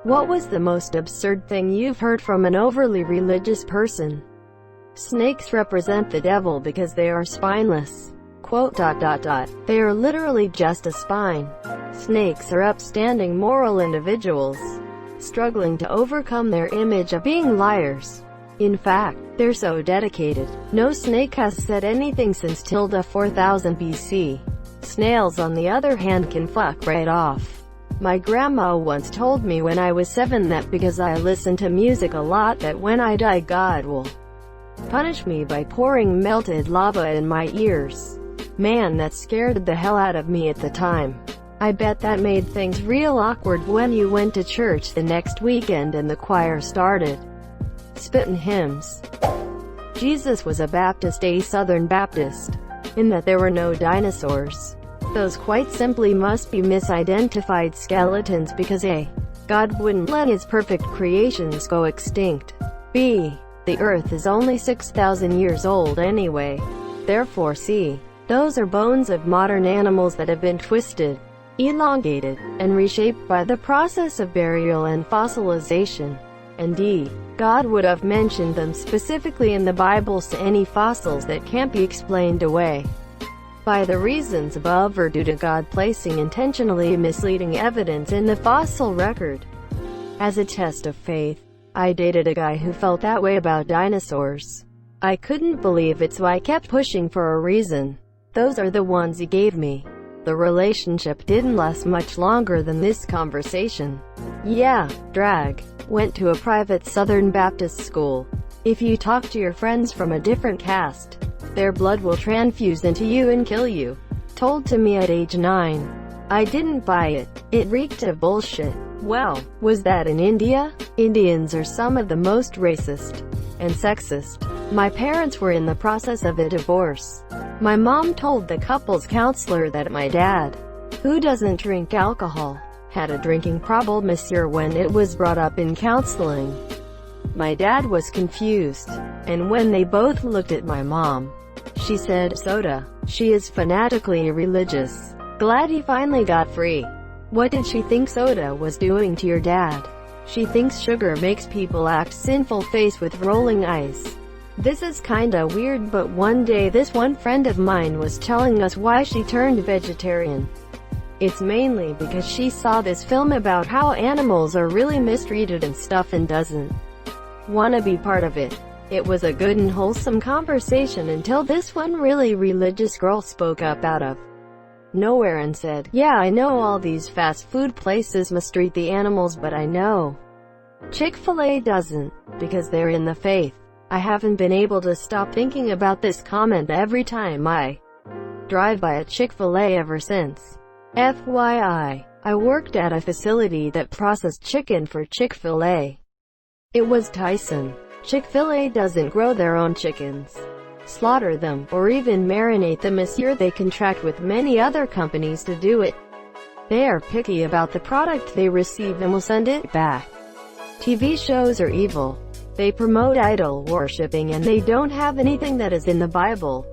What was the most absurd thing you've heard from an overly religious person? Snakes represent the devil because they are spineless. Quote, They are literally just a spine. Snakes are upstanding moral individuals, struggling to overcome their image of being liars. In fact, they're so dedicated. No snake has said anything since 4000 BC. Snails, on the other hand, can fuck right off. My grandma once told me when I was 7 that because I listen to music a lot that when I die God will punish me by pouring melted lava in my ears. Man, that scared the hell out of me at the time. I bet that made things real awkward when you went to church the next weekend and the choir started spittin' hymns. Jesus was a Baptist, a Southern Baptist, in that there were no dinosaurs. Those quite simply must be misidentified skeletons because A. God wouldn't let his perfect creations go extinct. B. The earth is only 6,000 years old anyway. Therefore C. Those are bones of modern animals that have been twisted, elongated, and reshaped by the process of burial and fossilization. And D. God would have mentioned them specifically in the Bible to any fossils that can't be explained away by the reasons above or due to God placing intentionally misleading evidence in the fossil record. As a test of faith, I dated a guy who felt that way about dinosaurs. I couldn't believe it, so I kept pushing for a reason. Those are the ones he gave me. The relationship didn't last much longer than this conversation. Yeah, drag. Went to a private Southern Baptist school. If you talk to your friends from a different caste, their blood will transfuse into you and kill you. Told to me at age 9. I didn't buy it. It reeked of bullshit. Well, was that in India? Indians are some of the most racist and sexist. My parents were in the process of a divorce. My mom told the couple's counselor that my dad, who doesn't drink alcohol, had a drinking problem when it was brought up in counseling. My dad was confused, and when they both looked at my mom, she said, "Soda." She is fanatically religious. Glad he finally got free. What did she think soda was doing to your dad? She thinks sugar makes people act sinful, face with rolling eyes. This is kinda weird, but one day this one friend of mine was telling us why she turned vegetarian. It's mainly because she saw this film about how animals are really mistreated and stuff and doesn't want to be part of it. It was a good and wholesome conversation until this one really religious girl spoke up out of nowhere and said, "Yeah, I know all these fast food places mistreat the animals, but I know Chick-fil-A doesn't, because they're in the faith." I haven't been able to stop thinking about this comment every time I drive by a Chick-fil-A ever since. FYI, I worked at a facility that processed chicken for Chick-fil-A. It was Tyson. Chick-fil-A doesn't grow their own chickens, slaughter them, or even marinate them. They contract with many other companies to do it. They are picky about the product they receive and will send it back. TV shows are evil. They promote idol worshipping and they don't have anything that is in the Bible.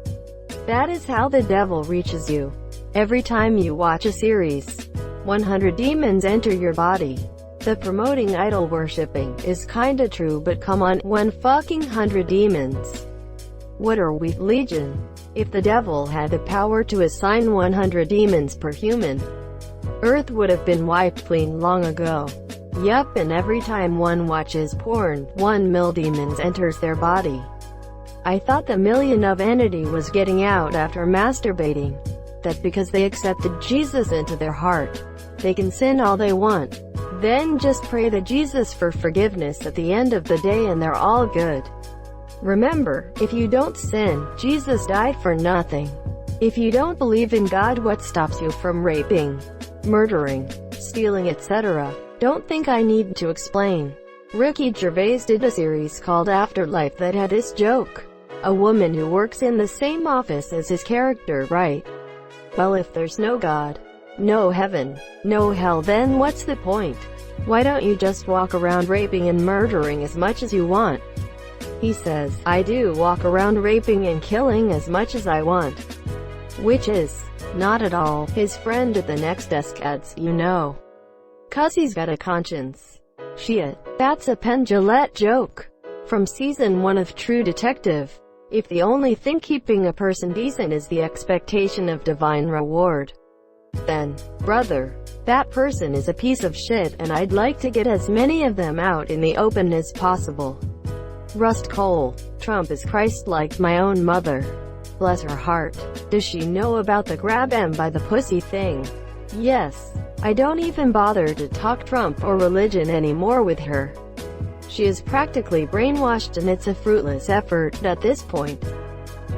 That is how the devil reaches you. Every time you watch a series, 100 demons enter your body. The promoting idol worshipping is kinda true, but come on, 100 demons. What are we, legion? If the devil had the power to assign 100 demons per human, Earth would have been wiped clean long ago. Yup, and every time one watches porn, 1 million demons enters their body. I thought the million of entity was getting out after masturbating. That because they accepted Jesus into their heart, they can sin all they want. Then just pray to Jesus for forgiveness at the end of the day and they're all good. Remember, if you don't sin, Jesus died for nothing. If you don't believe in God, what stops you from raping, murdering, stealing, etc.? Don't think I need to explain. Ricky Gervais did a series called Afterlife that had this joke. A woman who works in the same office as his character, right? Well, if there's no God, no heaven, no hell, then what's the point? Why don't you just walk around raping and murdering as much as you want? He says, I do walk around raping and killing as much as I want. Which is not at all. His friend at the next desk adds, you know, 'cause he's got a conscience. Shit, that's a Penn Jillette joke. From season 1 of True Detective. If the only thing keeping a person decent is the expectation of divine reward, then, brother, that person is a piece of shit, and I'd like to get as many of them out in the open as possible. Rust Cole. Trump is Christ-like my own mother. Bless her heart. Does she know about the grab em by the pussy thing? Yes. I don't even bother to talk Trump or religion anymore with her. She is practically brainwashed, and it's a fruitless effort at this point.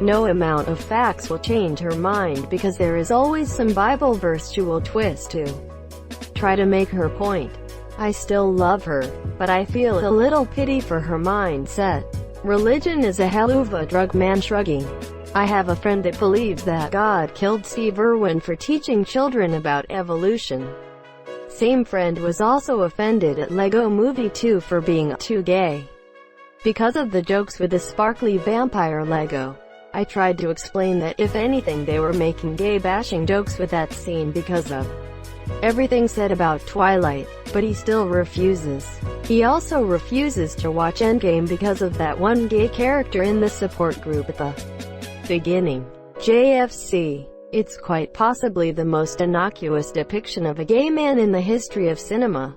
No amount of facts will change her mind, because there is always some Bible verse she will twist to try to make her point. I still love her, but I feel a little pity for her mindset. Religion is a hell of a drug, man shrugging. I have a friend that believes that God killed Steve Irwin for teaching children about evolution. Same friend was also offended at Lego Movie 2 for being too gay because of the jokes with the sparkly vampire Lego. I tried to explain that if anything they were making gay bashing jokes with that scene because of everything said about Twilight, but he still refuses. He also refuses to watch Endgame because of that one gay character in the support group at the beginning. JFC. It's quite possibly the most innocuous depiction of a gay man in the history of cinema.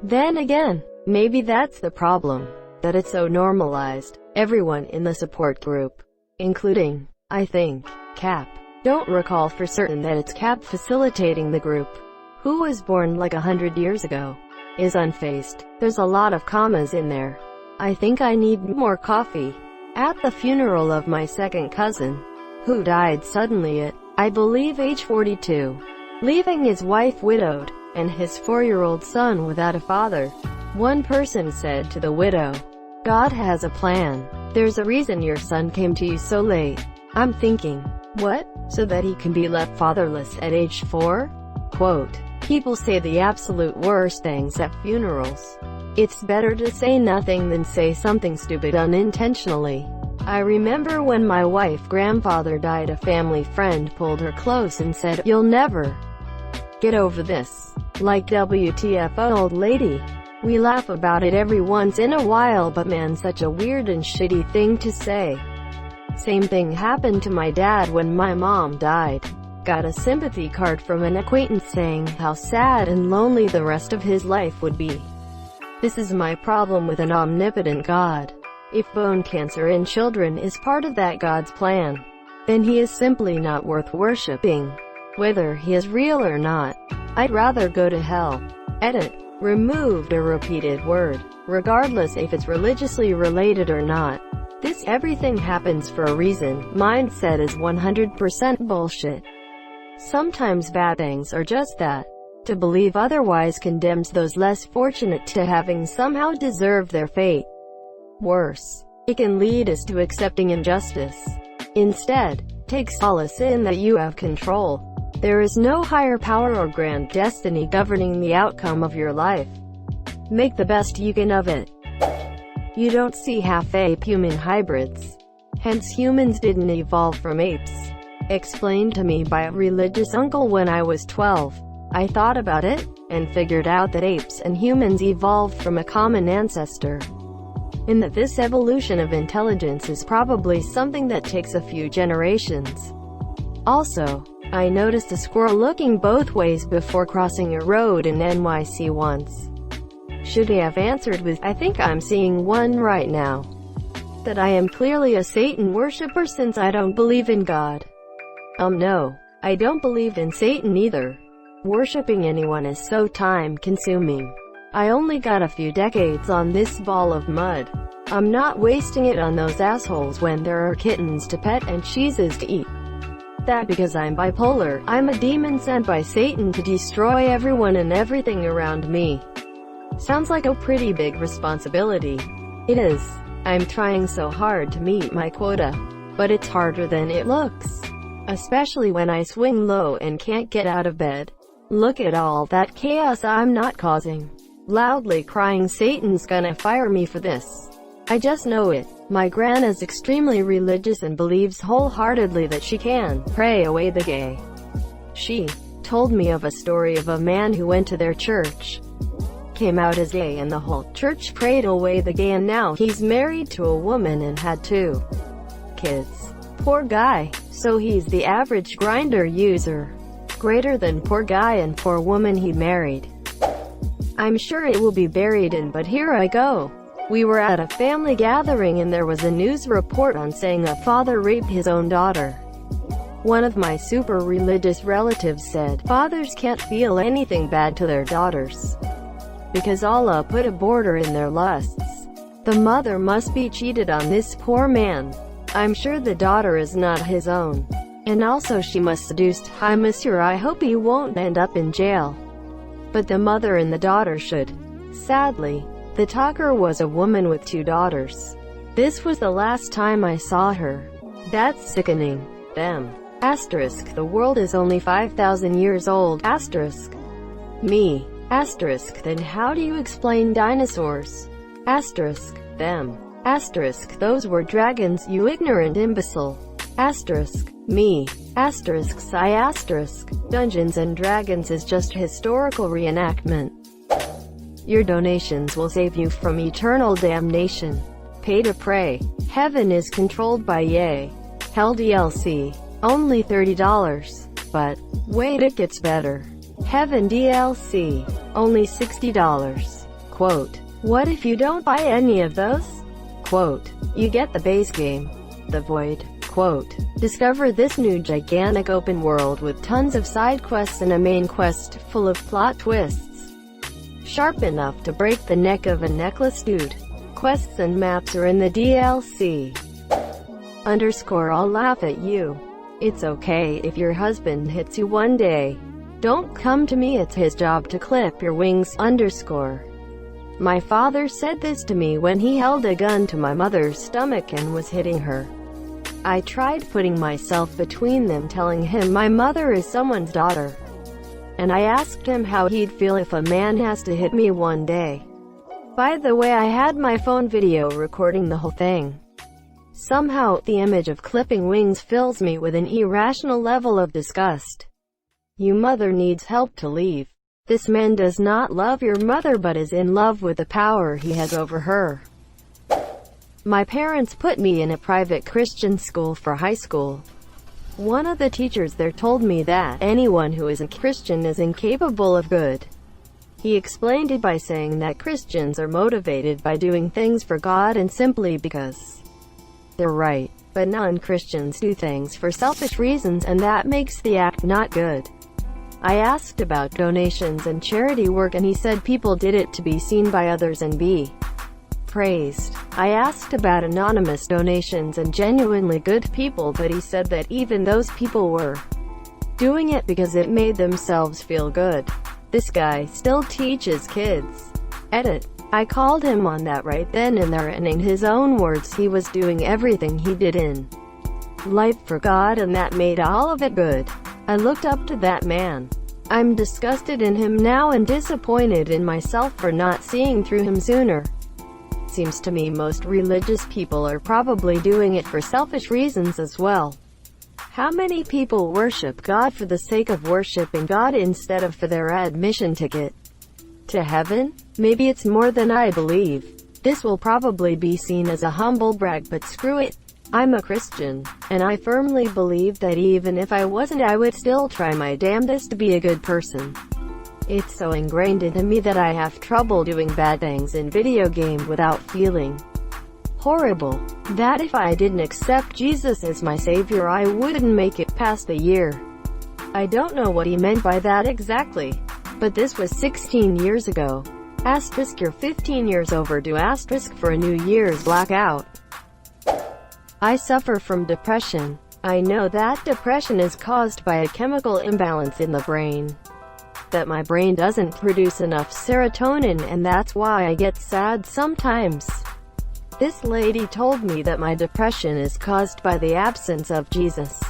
Then again, maybe that's the problem, that it's so normalized. Everyone in the support group, including, I think, Cap, don't recall for certain that it's Cap facilitating the group, who was born like 100 years ago, is unfazed. There's a lot of commas in there. I think I need more coffee. At the funeral of my second cousin, who died suddenly at, I believe, age 42, leaving his wife widowed, and his 4-year-old son without a father, one person said to the widow, God has a plan. There's a reason your son came to you so late. I'm thinking, what? So that he can be left fatherless at age 4? Quote, people say the absolute worst things at funerals. It's better to say nothing than say something stupid unintentionally. I remember when my wife's grandfather died, a family friend pulled her close and said, you'll never get over this. Like WTF, old lady. We laugh about it every once in a while, but man, such a weird and shitty thing to say. Same thing happened to my dad when my mom died. Got a sympathy card from an acquaintance saying how sad and lonely the rest of his life would be. This is my problem with an omnipotent God. If bone cancer in children is part of that God's plan, then he is simply not worth worshipping, whether he is real or not. I'd rather go to hell. Edit. Removed a repeated word, regardless if it's religiously related or not. This everything happens for a reason mindset is 100% bullshit. Sometimes bad things are just that. To believe otherwise condemns those less fortunate to having somehow deserved their fate. Worse, it can lead us to accepting injustice. Instead, take solace in that you have control. There is no higher power or grand destiny governing the outcome of your life. Make the best you can of it. You don't see half-ape human hybrids. Hence humans didn't evolve from apes. Explained to me by a religious uncle when I was 12. I thought about it, and figured out that apes and humans evolved from a common ancestor. And that this evolution of intelligence is probably something that takes a few generations. Also, I noticed a squirrel looking both ways before crossing a road in NYC once. Should he have answered with, I think I'm seeing one right now. That I am clearly a Satan worshipper since I don't believe in God. No, I don't believe in Satan either. Worshipping anyone is so time-consuming. I only got a few decades on this ball of mud. I'm not wasting it on those assholes when there are kittens to pet and cheeses to eat. That because I'm bipolar, I'm a demon sent by Satan to destroy everyone and everything around me. Sounds like a pretty big responsibility. It is. I'm trying so hard to meet my quota. But it's harder than it looks. Especially when I swing low and can't get out of bed. Look at all that chaos I'm not causing. Loudly crying Satan's gonna fire me for this. I just know it. My gran is extremely religious and believes wholeheartedly that she can pray away the gay. She told me of a story of a man who went to their church came out as gay and the whole church prayed away the gay, and now he's married to a woman and had 2 kids. Poor guy. So he's the average Grindr user. Greater than poor guy and poor woman he married. I'm sure it will be buried in, but here I go. We were at a family gathering and there was a news report on saying a father raped his own daughter. One of my super religious relatives said, fathers can't feel anything bad to their daughters, because Allah put a border in their lusts. The mother must be cheated on this poor man. I'm sure the daughter is not his own. And also she must seduced. Hi monsieur, I hope he won't end up in jail. But the mother and the daughter should. Sadly, the talker was a woman with 2 daughters. This was the last time I saw her. That's sickening. Them. Asterisk, the world is only 5,000 years old. Asterisk. Me. Asterisk, then how do you explain dinosaurs? Asterisk, them. Asterisk, those were dragons, you ignorant imbecile. Asterisk, me. Asterisk, asterisk, Dungeons and Dragons is just historical reenactment. Your donations will save you from eternal damnation. Pay to pray. Heaven is controlled by Yay. Hell DLC. Only $30. But, wait, it gets better. Heaven DLC. Only $60. Quote. What if you don't buy any of those? Quote. You get the base game. The Void. Quote. Discover this new gigantic open world with tons of side quests and a main quest full of plot twists. Sharp enough to break the neck of a necklace dude. Quests and maps are in the DLC. I'll laugh at you. It's okay if your husband hits you one day. Don't come to me, it's his job to clip your wings. My father said this to me when he held a gun to my mother's stomach and was hitting her. I tried putting myself between them, telling him my mother is someone's daughter. And I asked him how he'd feel if a man has to hit me one day. By the way, I had my phone video recording the whole thing. Somehow, the image of clipping wings fills me with an irrational level of disgust. Your mother needs help to leave. This man does not love your mother but is in love with the power he has over her. My parents put me in a private Christian school for high school. One of the teachers there told me that anyone who isn't Christian is incapable of good. He explained it by saying that Christians are motivated by doing things for God and simply because they're right. But non-Christians do things for selfish reasons, and that makes the act not good. I asked about donations and charity work and he said people did it to be seen by others and be praised. I asked about anonymous donations and genuinely good people, but he said that even those people were doing it because it made themselves feel good. This guy still teaches kids. Edit. I called him on that right then and there, and in his own words he was doing everything he did in life for God and that made all of it good. I looked up to that man. I'm disgusted in him now and disappointed in myself for not seeing through him sooner. Seems to me most religious people are probably doing it for selfish reasons as well. How many people worship God for the sake of worshiping God instead of for their admission ticket to heaven? Maybe it's more than I believe. This will probably be seen as a humble brag, but screw it. I'm a Christian, and I firmly believe that even if I wasn't, I would still try my damnedest to be a good person. It's so ingrained into me that I have trouble doing bad things in video game without feeling horrible. That if I didn't accept Jesus as my savior, I wouldn't make it past a year. I don't know what he meant by that exactly, but this was 16 years ago. Asterisk, you're 15 years overdue. Asterisk for a New Year's blackout. I suffer from depression. I know that depression is caused by a chemical imbalance in the brain. That my brain doesn't produce enough serotonin, and that's why I get sad sometimes. This lady told me that my depression is caused by the absence of Jesus.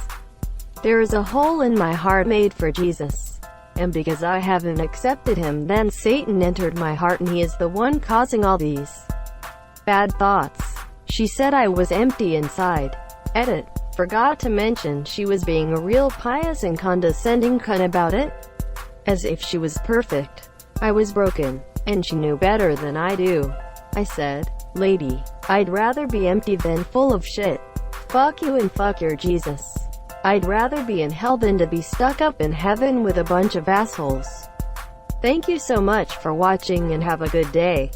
There is a hole in my heart made for Jesus. And because I haven't accepted him, then Satan entered my heart and he is the one causing all these bad thoughts. She said I was empty inside. Edit. Forgot to mention she was being a real pious and condescending cunt about it. As if she was perfect. I was broken. And she knew better than I do. I said, "Lady, I'd rather be empty than full of shit. Fuck you and fuck your Jesus. I'd rather be in hell than to be stuck up in heaven with a bunch of assholes." Thank you so much for watching and have a good day.